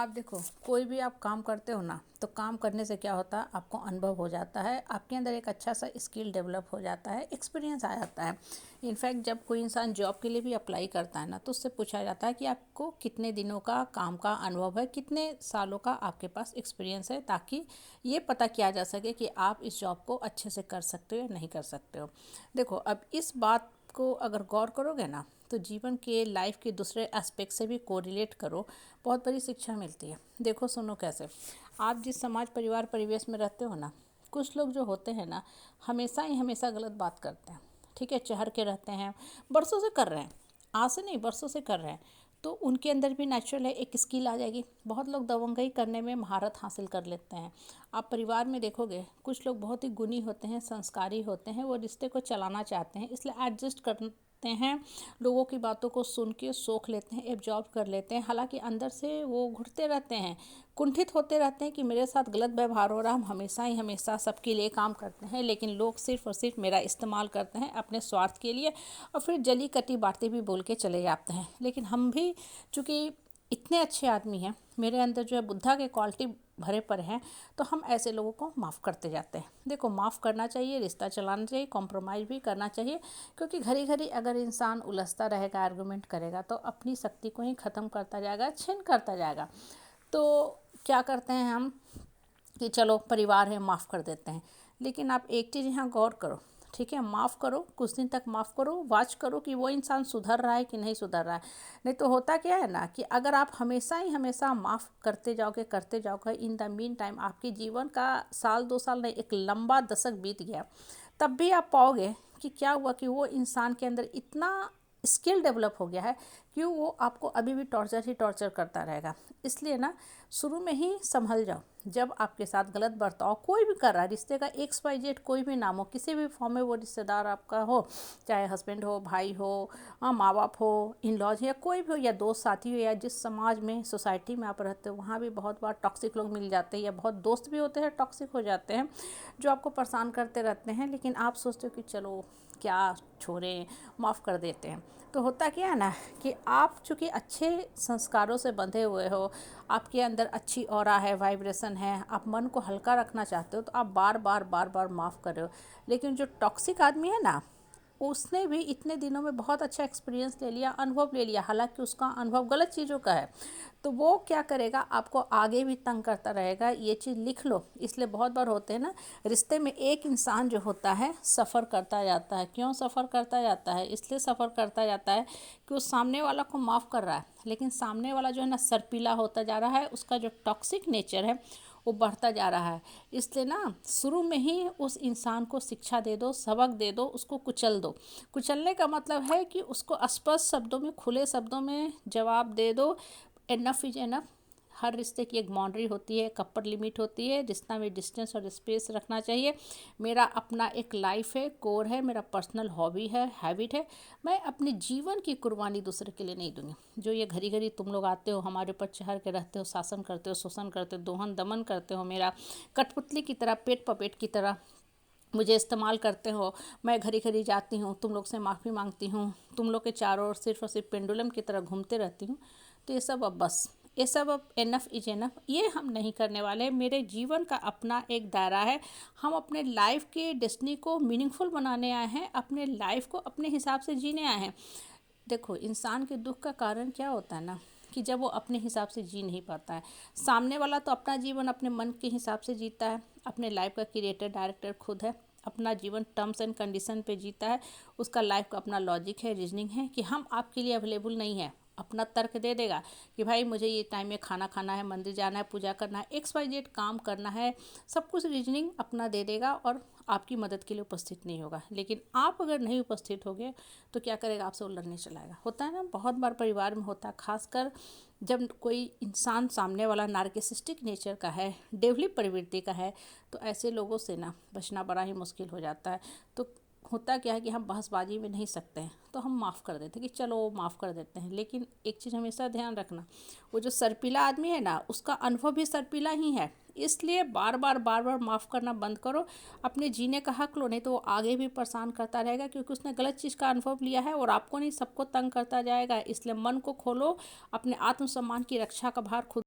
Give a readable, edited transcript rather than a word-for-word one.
आप देखो, कोई भी आप काम करते हो ना, तो काम करने से क्या होता है, आपको अनुभव हो जाता है, आपके अंदर एक अच्छा सा स्किल डेवलप हो जाता है, एक्सपीरियंस आ जाता है। इनफैक्ट जब कोई इंसान जॉब के लिए भी अप्लाई करता है ना, तो उससे पूछा जाता है कि आपको कितने दिनों का काम का अनुभव है, कितने सालों का आपके पास एक्सपीरियंस है, ताकि ये पता किया जा सके कि आप इस जॉब को अच्छे से कर सकते हो या नहीं कर सकते हो। देखो, अब इस बात को अगर गौर करोगे ना, तो जीवन के लाइफ के दूसरे एस्पेक्ट से भी कोरिलेट करो, बहुत बड़ी शिक्षा मिलती है। देखो, सुनो कैसे। आप जिस समाज परिवार परिवेश में रहते हो ना, कुछ लोग जो होते हैं ना, हमेशा गलत बात करते हैं। ठीक है, चहर के रहते हैं, बरसों से कर रहे हैं, आज से नहीं बरसों से कर रहे हैं, तो उनके अंदर भी नेचुरल है, एक स्किल आ जाएगी। बहुत लोग दबंगई करने में महारत हासिल कर लेते हैं। आप परिवार में देखोगे, कुछ लोग बहुत ही गुणी होते हैं, संस्कारी होते हैं, वो रिश्ते को चलाना चाहते हैं, इसलिए एडजस्ट करते हैं, लोगों की बातों को सुन के सोख लेते हैं, एब्जॉर्ब कर लेते हैं। हालांकि अंदर से वो घुटते रहते हैं, कुंठित होते रहते हैं कि मेरे साथ गलत व्यवहार हो रहा, हम हमेशा सबके लिए काम करते हैं, लेकिन लोग सिर्फ और सिर्फ मेरा इस्तेमाल करते हैं अपने स्वार्थ के लिए, और फिर जली कटी बातें भी बोल के चले जाते हैं। लेकिन हम भी चूँकि इतने अच्छे आदमी हैं, मेरे अंदर जो है बुद्धा के क्वालिटी भरे पड़े हैं, तो हम ऐसे लोगों को माफ़ करते जाते हैं। देखो, माफ़ करना चाहिए, रिश्ता चलाना चाहिए, कॉम्प्रोमाइज़ भी करना चाहिए, क्योंकि घड़ी घड़ी अगर इंसान उलझता रहेगा, आर्गूमेंट करेगा, तो अपनी शक्ति को ही ख़त्म करता जाएगा, छीन करता जाएगा। तो क्या करते हैं हम कि चलो परिवार है, माफ़ कर देते हैं। लेकिन आप एक चीज़ यहाँ गौर करो, ठीक है, माफ़ करो, कुछ दिन तक माफ़ करो, वॉच करो कि वो इंसान सुधर रहा है कि नहीं सुधर रहा है। नहीं तो होता क्या है ना, कि अगर आप हमेशा माफ़ करते जाओगे, इन द मीन टाइम आपके जीवन का साल 2 साल नहीं, एक लंबा दशक बीत गया, तब भी आप पाओगे कि क्या हुआ, कि वो इंसान के अंदर इतना स्किल डेवलप हो गया है कि वो आपको अभी भी टॉर्चर करता रहेगा। इसलिए ना, शुरू में ही संभल जाओ। जब आपके साथ गलत बर्ताव कोई भी कर रहा है, रिश्ते का XYZ कोई भी नाम हो, किसी भी फॉर्म में वो रिश्तेदार आपका हो, चाहे हस्बैंड हो, भाई हो, माँ बाप हो, इन लॉज, या कोई भी हो, या दोस्त साथी हो, या जिस समाज में सोसाइटी में आप रहते हो, वहाँ भी बहुत बार टॉक्सिक लोग मिल जाते हैं, या बहुत दोस्त भी होते हैं टॉक्सिक हो जाते हैं, जो आपको परेशान करते रहते हैं। लेकिन आप सोचते हो कि चलो क्या छोड़ें, माफ़ कर देते हैं। तो होता क्या है ना, कि आप चूँकि अच्छे संस्कारों से बंधे हुए हो, आपके अंदर अच्छी ऑरा है, वाइब्रेशन है, आप मन को हल्का रखना चाहते हो, तो आप बार बार माफ़ कर रहे हो। लेकिन जो टॉक्सिक आदमी है ना, उसने भी इतने दिनों में बहुत अच्छा एक्सपीरियंस ले लिया, अनुभव ले लिया, हालांकि उसका अनुभव गलत चीज़ों का है, तो वो क्या करेगा, आपको आगे भी तंग करता रहेगा। ये चीज़ लिख लो। इसलिए बहुत बार होते हैं ना, रिश्ते में एक इंसान जो होता है सफ़र करता जाता है। क्यों सफ़र करता जाता है? इसलिए सफ़र करता जाता है कि वो सामने वाला को माफ़ कर रहा है, लेकिन सामने वाला जो है ना, सरपीला होता जा रहा है, उसका जो टॉक्सिक नेचर है वो बढ़ता जा रहा है। इसलिए ना, शुरू में ही उस इंसान को शिक्षा दे दो, सबक दे दो, उसको कुचल दो। कुचलने का मतलब है कि उसको स्पष्ट शब्दों में, खुले शब्दों में जवाब दे दो। Enough is enough. हर रिश्ते की एक बाउंड्री होती है, एक अपर लिमिट होती है, रिश्ता में डिस्टेंस और स्पेस रखना चाहिए। मेरा अपना एक लाइफ है, कोर है, मेरा पर्सनल हॉबी है, हैबिट है, मैं अपने जीवन की कुर्बानी दूसरे के लिए नहीं दूंगी। जो ये घड़ी घड़ी तुम लोग आते हो, हमारे ऊपर चढ़ के रहते हो, शासन करते हो, शोषण करते हो, दोहन दमन करते हो, मेरा कठपुतली की तरह, पेट पपेट की तरह मुझे इस्तेमाल करते हो, मैं घड़ी घड़ी जाती हूँ, तुम लोग से माफ़ी मांगती हूँ, तुम लोग के चारों ओर सिर्फ और सिर्फ पेंडुलम की तरह घूमते रहती हूँ, तो ये सब अब बस, ये सब अब एनफ इज एनफ। ये हम नहीं करने वाले। मेरे जीवन का अपना एक दायरा है, हम अपने लाइफ के डेस्टिनी को मीनिंगफुल बनाने आए हैं, अपने लाइफ को अपने हिसाब से जीने आए हैं। देखो, इंसान के दुख का कारण क्या होता है ना, कि जब वो अपने हिसाब से जी नहीं पाता है। सामने वाला तो अपना जीवन अपने मन के हिसाब से जीता है, अपने लाइफ का क्रिएटर डायरेक्टर खुद है, अपना जीवन टर्म्स एंड कंडीशन पे जीता है, उसका लाइफ का अपना लॉजिक है, रीजनिंग है, कि हम आपके लिए अवेलेबल नहीं है। अपना तर्क दे देगा कि भाई मुझे ये टाइम में खाना खाना है, मंदिर जाना है, पूजा करना है, XYZ काम करना है, सब कुछ रीजनिंग अपना दे देगा, और आपकी मदद के लिए उपस्थित नहीं होगा। लेकिन आप अगर नहीं उपस्थित होगे, तो क्या करेगा, आपसे वो लड़ने चलाएगा। होता है ना, बहुत बार परिवार में होता है, खासकर जब कोई इंसान सामने वाला नार्किसिस्टिक नेचर का है, डेवली प्रवृत्ति का है, तो ऐसे लोगों से ना बचना बड़ा ही मुश्किल हो जाता है। तो होता क्या है कि हम बहसबाजी में नहीं सकते हैं, तो हम माफ़ कर देते हैं कि चलो माफ़ कर देते हैं। लेकिन एक चीज़ हमेशा ध्यान रखना, वो जो सर्पीला आदमी है ना, उसका अनुभव भी सर्पीला ही है। इसलिए बार बार माफ़ करना बंद करो, अपने जीने का हक लो, नहीं तो वो आगे भी परेशान करता रहेगा, क्योंकि उसने गलत चीज़ का अनुभव लिया है, और आपको नहीं, सबको तंग करता जाएगा। इसलिए मन को खोलो, अपने आत्मसम्मान की रक्षा का भार खुद